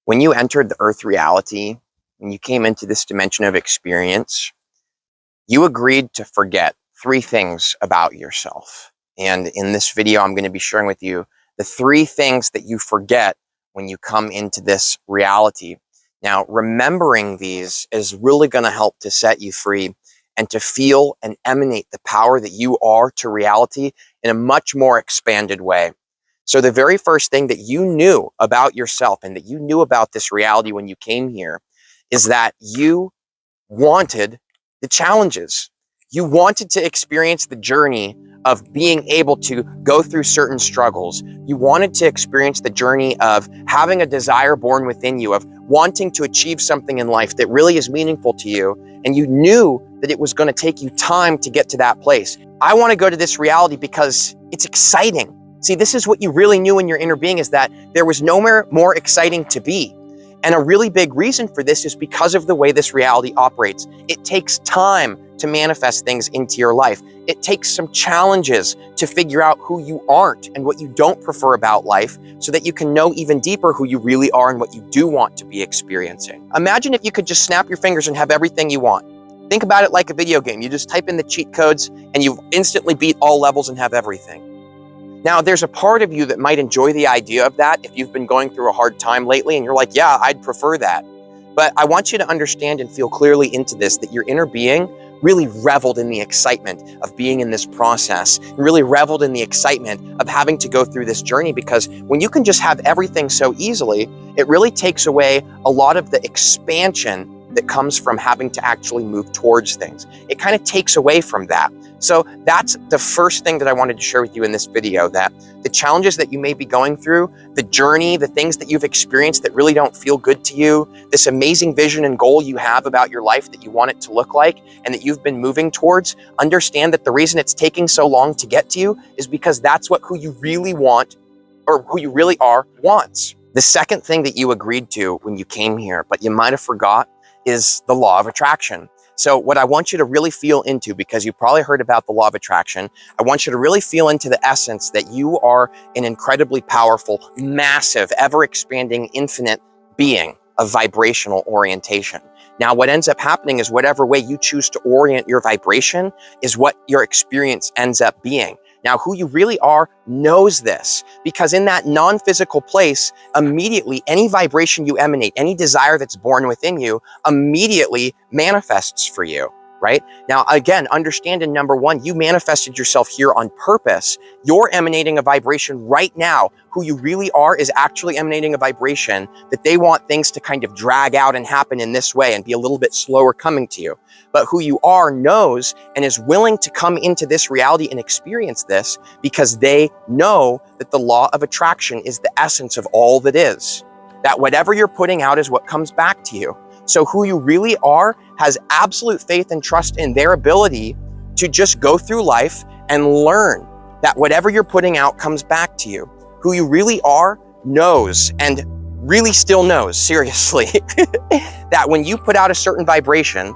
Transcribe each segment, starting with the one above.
When you entered the earth reality, when you came into this dimension of experience, you agreed to forget 3 things about yourself. And in this video, I'm going to be sharing with you the 3 things that you forget when you come into this reality. Now, remembering these is really going to help to set you free and to feel and emanate the power that you are to reality in a much more expanded way. So the very first thing that you knew about yourself and that you knew about this reality when you came here is that you wanted the challenges. You wanted to experience the journey of being able to go through certain struggles. You wanted to experience the journey of having a desire born within you, of wanting to achieve something in life that really is meaningful to you. And you knew that it was going to take you time to get to that place. I want to go to this reality because it's exciting. See, this is what you really knew in your inner being, is that there was nowhere more exciting to be. And a really big reason for this is because of the way this reality operates. It takes time to manifest things into your life. It takes some challenges to figure out who you aren't and what you don't prefer about life, so that you can know even deeper who you really are and what you do want to be experiencing. Imagine if you could just snap your fingers and have everything you want. Think about it like a video game. You just type in the cheat codes and you instantly beat all levels and have everything. Now, there's a part of you that might enjoy the idea of that if you've been going through a hard time lately and you're like, yeah, I'd prefer that. But I want you to understand and feel clearly into this, that your inner being really reveled in the excitement of being in this process, really reveled in the excitement of having to go through this journey, because when you can just have everything so easily, it really takes away a lot of the expansion that comes from having to actually move towards things. It kind of takes away from that. So that's the first thing that I wanted to share with you in this video, that the challenges that you may be going through, the journey, the things that you've experienced that really don't feel good to you, this amazing vision and goal you have about your life that you want it to look like and that you've been moving towards, understand that the reason it's taking so long to get to you is because that's what who you really want, or who you really are, wants. The second thing that you agreed to when you came here, but you might have forgot, is the law of attraction. So what I want you to really feel into, because you probably heard about the law of attraction, I want you to really feel into the essence that you are an incredibly powerful, massive, ever-expanding, infinite being of vibrational orientation. Now, what ends up happening is whatever way you choose to orient your vibration is what your experience ends up being. Now, who you really are knows this, because in that non-physical place, immediately any vibration you emanate, any desire that's born within you, immediately manifests for you, right? Now, again, understand in number 1, you manifested yourself here on purpose. You're emanating a vibration right now. Who you really are is actually emanating a vibration that they want things to kind of drag out and happen in this way and be a little bit slower coming to you. But who you are knows and is willing to come into this reality and experience this, because they know that the law of attraction is the essence of all that is. That whatever you're putting out is what comes back to you. So who you really are has absolute faith and trust in their ability to just go through life and learn that whatever you're putting out comes back to you. Who you really are knows, and really still knows, seriously, that when you put out a certain vibration,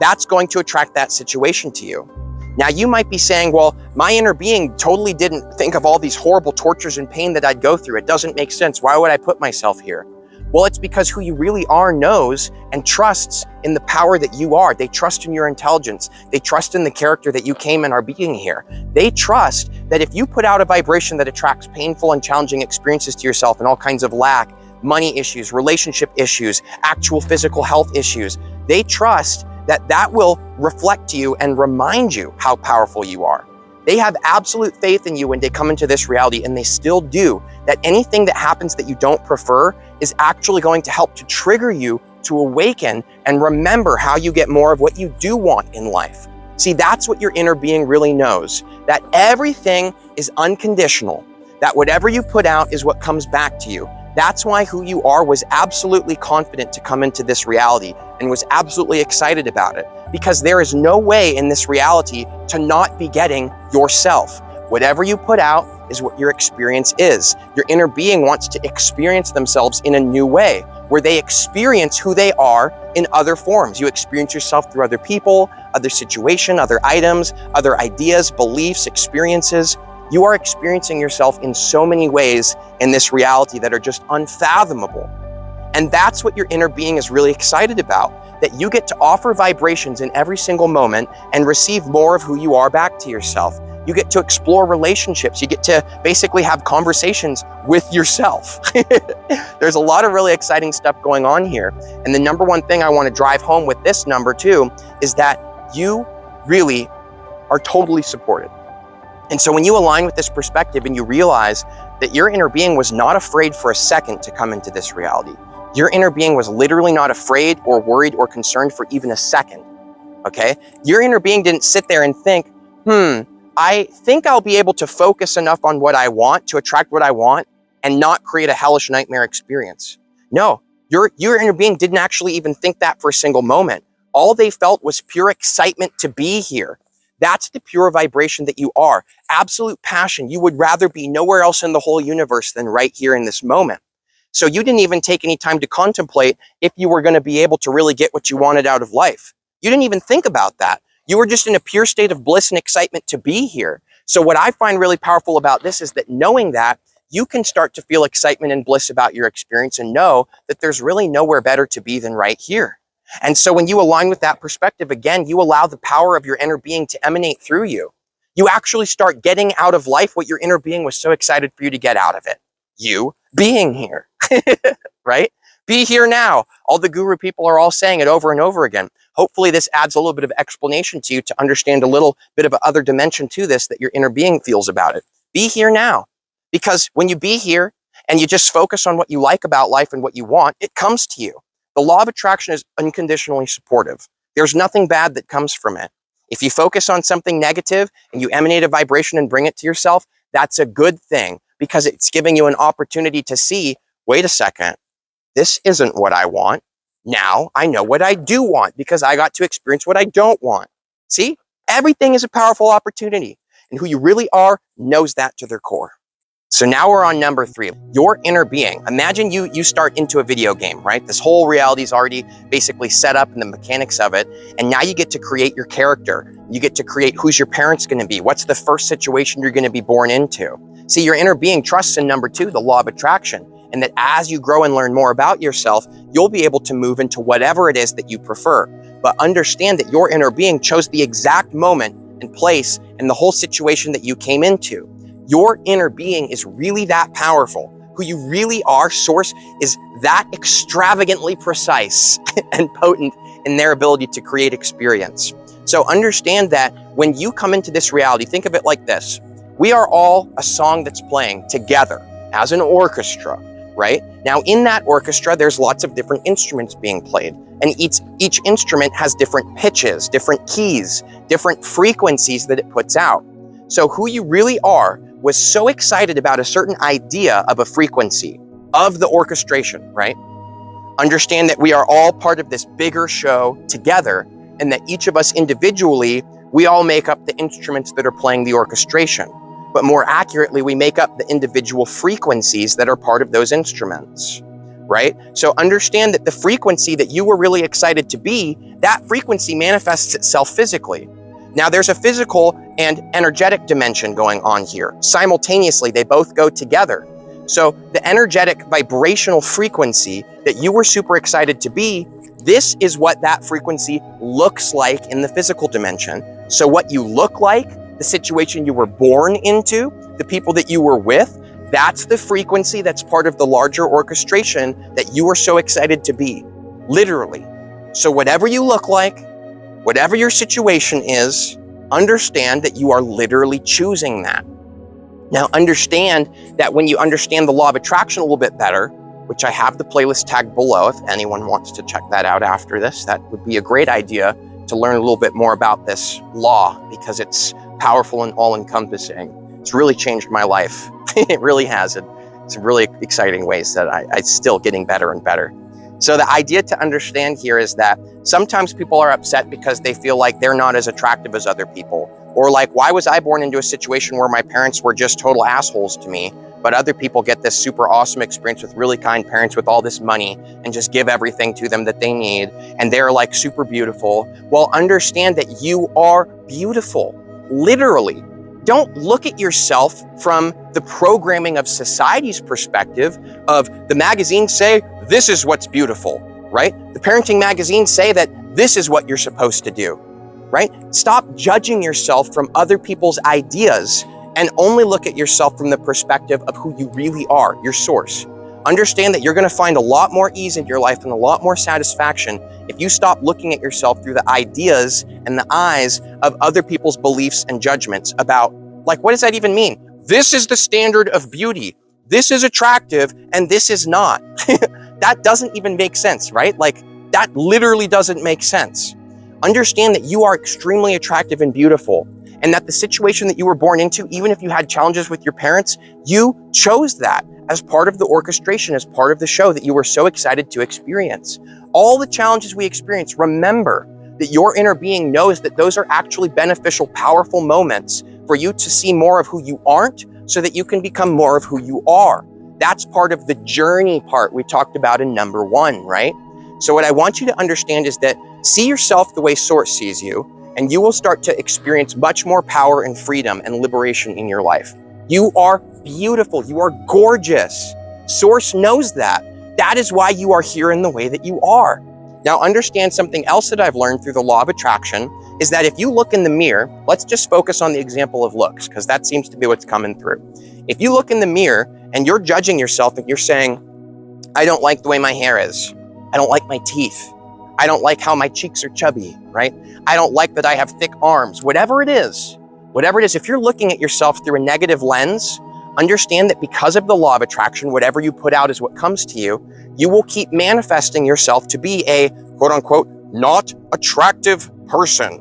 that's going to attract that situation to you. Now, you might be saying, well, my inner being totally didn't think of all these horrible tortures and pain that I'd go through. It doesn't make sense. Why would I put myself here? Well, it's because who you really are knows and trusts in the power that you are. They trust in your intelligence. They trust in the character that you came and are being here. They trust that if you put out a vibration that attracts painful and challenging experiences to yourself and all kinds of lack, money issues, relationship issues, actual physical health issues, they trust that that will reflect to you and remind you how powerful you are. They have absolute faith in you when they come into this reality, and they still do, that anything that happens that you don't prefer is actually going to help to trigger you to awaken and remember how you get more of what you do want in life. See, that's what your inner being really knows, that everything is unconditional, that whatever you put out is what comes back to you. That's why who you are was absolutely confident to come into this reality and was absolutely excited about it, because there is no way in this reality to not be getting yourself. Whatever you put out is what your experience is. Your inner being wants to experience themselves in a new way, where they experience who they are in other forms. You experience yourself through other people, other situations, other items, other ideas, beliefs, experiences. You are experiencing yourself in so many ways in this reality that are just unfathomable. And that's what your inner being is really excited about, that you get to offer vibrations in every single moment and receive more of who you are back to yourself. You get to explore relationships. You get to basically have conversations with yourself. There's a lot of really exciting stuff going on here. And the number one thing I want to drive home with this number two is that you really are totally supported. And so when you align with this perspective and you realize that your inner being was not afraid for a second to come into this reality, your inner being was literally not afraid or worried or concerned for even a second, okay? Your inner being didn't sit there and think, I think I'll be able to focus enough on what I want to attract what I want and not create a hellish nightmare experience. No, your inner being didn't actually even think that for a single moment. All they felt was pure excitement to be here. That's the pure vibration that you are. Absolute passion. You would rather be nowhere else in the whole universe than right here in this moment. So you didn't even take any time to contemplate if you were going to be able to really get what you wanted out of life. You didn't even think about that. You were just in a pure state of bliss and excitement to be here. So what I find really powerful about this is that knowing that, you can start to feel excitement and bliss about your experience and know that there's really nowhere better to be than right here. And so when you align with that perspective, again, you allow the power of your inner being to emanate through you. You actually start getting out of life what your inner being was so excited for you to get out of it. You being here, right? Be here now. All the guru people are all saying it over and over again. Hopefully this adds a little bit of explanation to you to understand a little bit of a other dimension to this that your inner being feels about it. Be here now. Because when you be here and you just focus on what you like about life and what you want, it comes to you. The law of attraction is unconditionally supportive. There's nothing bad that comes from it. If you focus on something negative and you emanate a vibration and bring it to yourself, that's a good thing because it's giving you an opportunity to see, wait a second, this isn't what I want. Now I know what I do want because I got to experience what I don't want. See, everything is a powerful opportunity, and who you really are knows that to their core. So now we're on number 3, your inner being. Imagine you start into a video game, right? This whole reality is already basically set up in the mechanics of it. And now you get to create your character. You get to create who's your parents going to be. What's the first situation you're going to be born into? See, your inner being trusts in number 2, the law of attraction. And that as you grow and learn more about yourself, you'll be able to move into whatever it is that you prefer. But understand that your inner being chose the exact moment and place and the whole situation that you came into. Your inner being is really that powerful. Who you really are, source, is that extravagantly precise and potent in their ability to create experience. So understand that when you come into this reality, think of it like this. We are all a song that's playing together as an orchestra, right? Now in that orchestra, there's lots of different instruments being played. And each instrument has different pitches, different keys, different frequencies that it puts out. So who you really are was so excited about a certain idea of a frequency of the orchestration, right? Understand that we are all part of this bigger show together, and that each of us individually, we all make up the instruments that are playing the orchestration. But more accurately, we make up the individual frequencies that are part of those instruments, right? So understand that the frequency that you were really excited to be, that frequency manifests itself physically. Now there's a physical and energetic dimension going on here. Simultaneously, they both go together. So the energetic vibrational frequency that you were super excited to be, this is what that frequency looks like in the physical dimension. So what you look like, the situation you were born into, the people that you were with, that's the frequency that's part of the larger orchestration that you were so excited to be, literally. So whatever you look like, whatever your situation is, understand that you are literally choosing that. Now understand that when you understand the law of attraction a little bit better, which I have the playlist tagged below, if anyone wants to check that out after this, that would be a great idea to learn a little bit more about this law because it's powerful and all-encompassing. It's really changed my life. It really has. It's really exciting ways that it's still getting better and better. So the idea to understand here is that sometimes people are upset because they feel like they're not as attractive as other people. Or like, why was I born into a situation where my parents were just total assholes to me, but other people get this super awesome experience with really kind parents with all this money and just give everything to them that they need, and they're like super beautiful. Well, understand that you are beautiful, literally. Don't look at yourself from the programming of society's perspective of the magazines say, this is what's beautiful, right? The parenting magazines say that this is what you're supposed to do, right? Stop judging yourself from other people's ideas and only look at yourself from the perspective of who you really are, your source. Understand that you're going to find a lot more ease in your life and a lot more satisfaction if you stop looking at yourself through the ideas and the eyes of other people's beliefs and judgments about, like, what does that even mean? This is the standard of beauty. This is attractive and this is not. That doesn't even make sense, right? Like, that literally doesn't make sense. Understand that you are extremely attractive and beautiful, and that the situation that you were born into, even if you had challenges with your parents, you chose that as part of the orchestration, as part of the show that you were so excited to experience. All the challenges we experience, remember that your inner being knows that those are actually beneficial, powerful moments for you to see more of who you aren't so that you can become more of who you are. That's part of the journey part we talked about in number 1, right? So what I want you to understand is that see yourself the way Source sees you, and you will start to experience much more power and freedom and liberation in your life. You are beautiful. You are gorgeous. Source knows that. That is why you are here in the way that you are. Now, understand something else that I've learned through the law of attraction is that if you look in the mirror, let's just focus on the example of looks, because that seems to be what's coming through. If you look in the mirror and you're judging yourself and you're saying, I don't like the way my hair is. I don't like my teeth. I don't like how my cheeks are chubby, right? I don't like that I have thick arms. Whatever it is, if you're looking at yourself through a negative lens, understand that because of the law of attraction, whatever you put out is what comes to you. You will keep manifesting yourself to be a quote unquote not attractive person.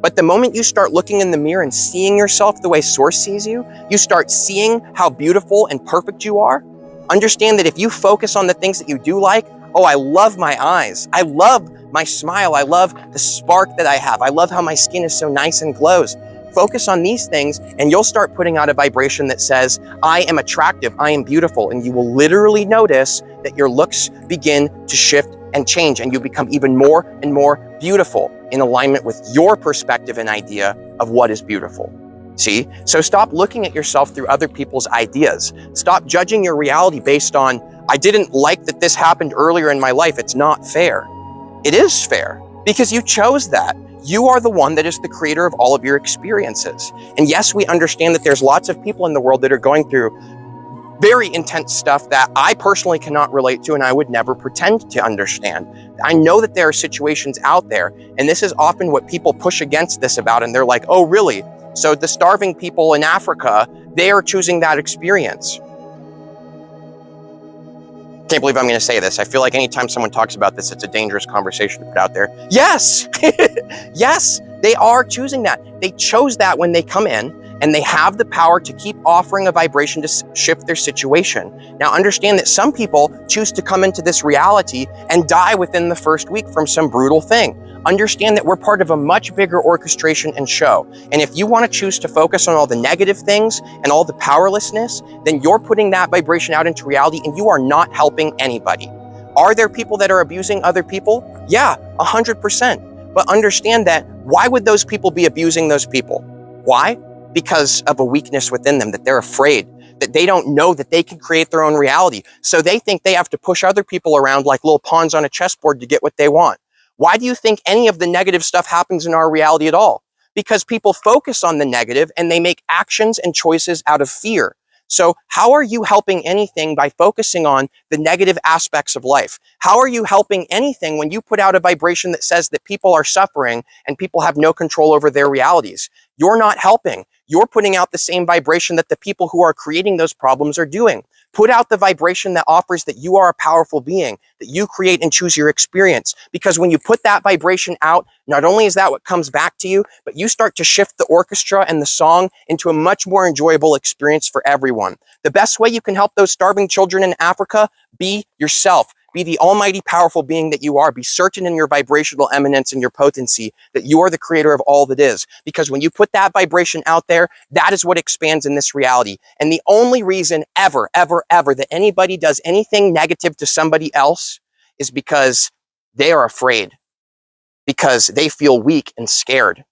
But the moment you start looking in the mirror and seeing yourself the way Source sees you, you start seeing how beautiful and perfect you are. Understand that if you focus on the things that you do like, oh, I love my eyes. I love my smile. I love the spark that I have. I love how my skin is so nice and glows. Focus on these things and you'll start putting out a vibration that says, I am attractive, I am beautiful. And you will literally notice that your looks begin to shift and change, and you become even more and more beautiful in alignment with your perspective and idea of what is beautiful. See? So stop looking at yourself through other people's ideas. Stop judging your reality based on, I didn't like that this happened earlier in my life. It's not fair. It is fair because you chose that. You are the one that is the creator of all of your experiences. And yes, we understand that there's lots of people in the world that are going through very intense stuff that I personally cannot relate to and I would never pretend to understand. I know that there are situations out there, and this is often what people push against this about, and they're like, oh, really? So the starving people in Africa, they are choosing that experience. Can't believe I'm going to say this. I feel like anytime someone talks about this, it's a dangerous conversation to put out there. Yes, yes, they are choosing that. They chose that when they come in, and they have the power to keep offering a vibration to shift their situation. Now, understand that some people choose to come into this reality and die within the first week from some brutal thing. Understand that we're part of a much bigger orchestration and show. And if you want to choose to focus on all the negative things and all the powerlessness, then you're putting that vibration out into reality and you are not helping anybody. Are there people that are abusing other people? Yeah, 100%. But understand that why would those people be abusing those people? Why? Because of a weakness within them, that they're afraid, that they don't know that they can create their own reality. So they think they have to push other people around like little pawns on a chessboard to get what they want. Why do you think any of the negative stuff happens in our reality at all? Because people focus on the negative and they make actions and choices out of fear. So how are you helping anything by focusing on the negative aspects of life? How are you helping anything when you put out a vibration that says that people are suffering and people have no control over their realities? You're not helping. You're putting out the same vibration that the people who are creating those problems are doing. Put out the vibration that offers that you are a powerful being, that you create and choose your experience. Because when you put that vibration out, not only is that what comes back to you, but you start to shift the orchestra and the song into a much more enjoyable experience for everyone. The best way you can help those starving children in Africa, be yourself. Be the almighty powerful being that you are. Be certain in your vibrational eminence and your potency that you are the creator of all that is. Because when you put that vibration out there, that is what expands in this reality. And the only reason ever that anybody does anything negative to somebody else is because they are afraid. Because they feel weak and scared.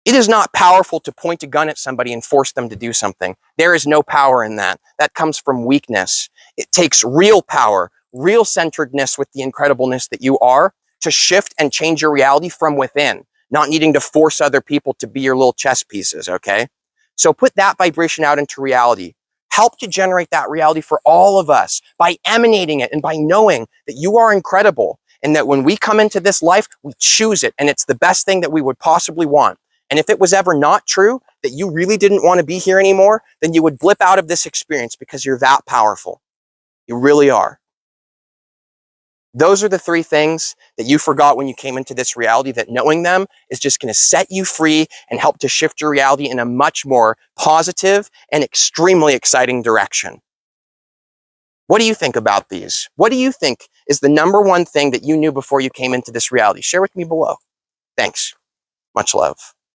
It is not powerful to point a gun at somebody and force them to do something. There is no power in that. That comes from weakness. It takes real power, real centeredness with the incredibleness that you are to shift and change your reality from within, not needing to force other people to be your little chess pieces, okay? So put that vibration out into reality. Help to generate that reality for all of us by emanating it and by knowing that you are incredible and that when we come into this life, we choose it and it's the best thing that we would possibly want. And if it was ever not true, that you really didn't want to be here anymore, then you would blip out of this experience because you're that powerful. You really are. Those are the three things that you forgot when you came into this reality, that knowing them is just going to set you free and help to shift your reality in a much more positive and extremely exciting direction. What do you think about these? What do you think is the number one thing that you knew before you came into this reality? Share with me below. Thanks. Much love.